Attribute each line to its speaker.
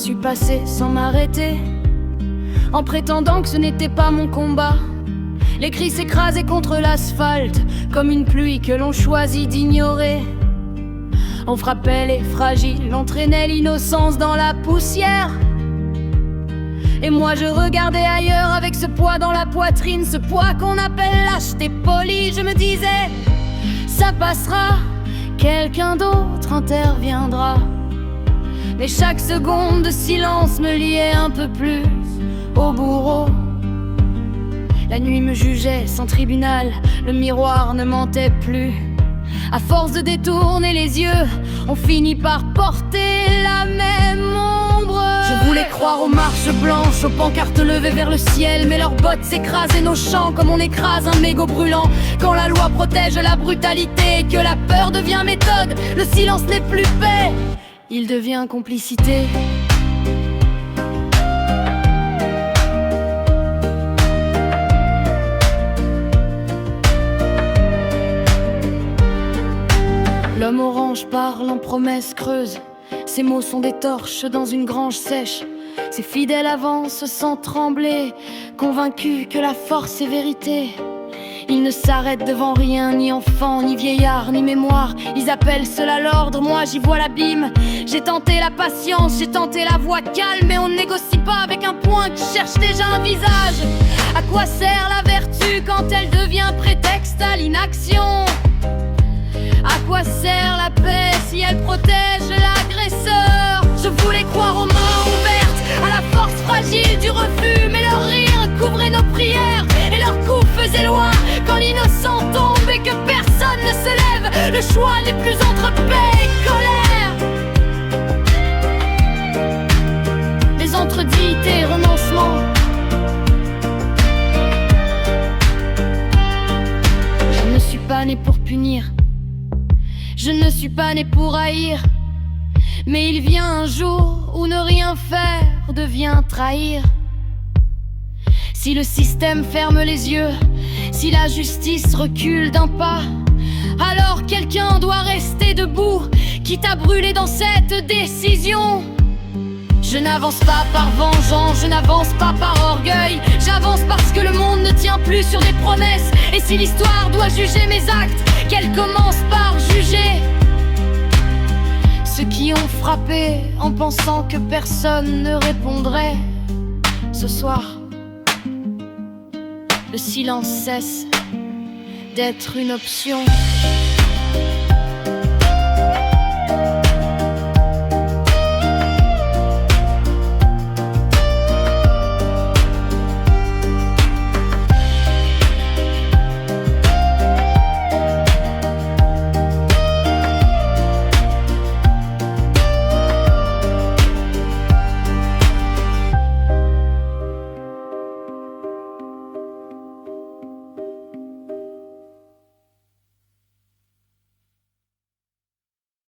Speaker 1: suis passé sans m'arrêter, en prétendant que ce n'était pas mon combat. Les cris s'écrasaient contre l'asphalte, comme une pluie que l'on choisit d'ignorer. On frappait les fragiles, on traînait l'innocence dans la poussière. Et moi je regardais ailleurs avec ce poids dans la poitrine, ce poids qu'on appelle lâcheté poli. Je me disais, ça passera, quelqu'un d'autre interviendra. Mais chaque seconde de silence me liait un peu plus au bourreau. La nuit me jugeait sans tribunal, le miroir ne mentait plus. À force de détourner les yeux, on finit par porter la même ombre. Je voulais croire aux marches blanches, aux pancartes levées vers le ciel, mais leurs bottes s'écrasaient nos chants comme on écrase un mégot brûlant. Quand la loi protège la brutalité et que la peur devient méthode, le silence n'est plus paix, il devient complicité. L'homme orange parle en promesses creuses, ses mots sont des torches dans une grange sèche. Ses fidèles avancent sans trembler, convaincus que la force est vérité. Ils ne s'arrêtent devant rien, ni enfant, ni vieillard, ni mémoire. Ils appellent cela l'ordre, moi j'y vois l'abîme. J'ai tenté la patience, j'ai tenté la voix calme, mais on ne négocie pas avec un poing qui cherche déjà un visage. À quoi sert la vertu quand elle devient prétexte à l'inaction? À quoi sert la paix si elle protège l'agresseur? Je voulais croire aux mains ouvertes, à la force fragile du refus, mais leur rire couvrait nos prières et leurs coups faisaient loin. Quand l'innocent tombe et que personne ne se lève, le choix n'est plus entre paix et colère. Les entredits et renoncements. Je ne suis pas né pour punir, je ne suis pas né pour haïr. Mais il vient un jour où ne rien faire devient trahir. Si le système ferme les yeux, si la justice recule d'un pas, alors quelqu'un doit rester debout, quitte à brûler dans cette décision. Je n'avance pas par vengeance, je n'avance pas par orgueil. J'avance parce que le monde ne tient plus sur des promesses. Et si l'histoire doit juger mes actes, qu'elle commence par juger ceux qui ont frappé en pensant que personne ne répondrait. Ce soir, le silence cesse d'être une option.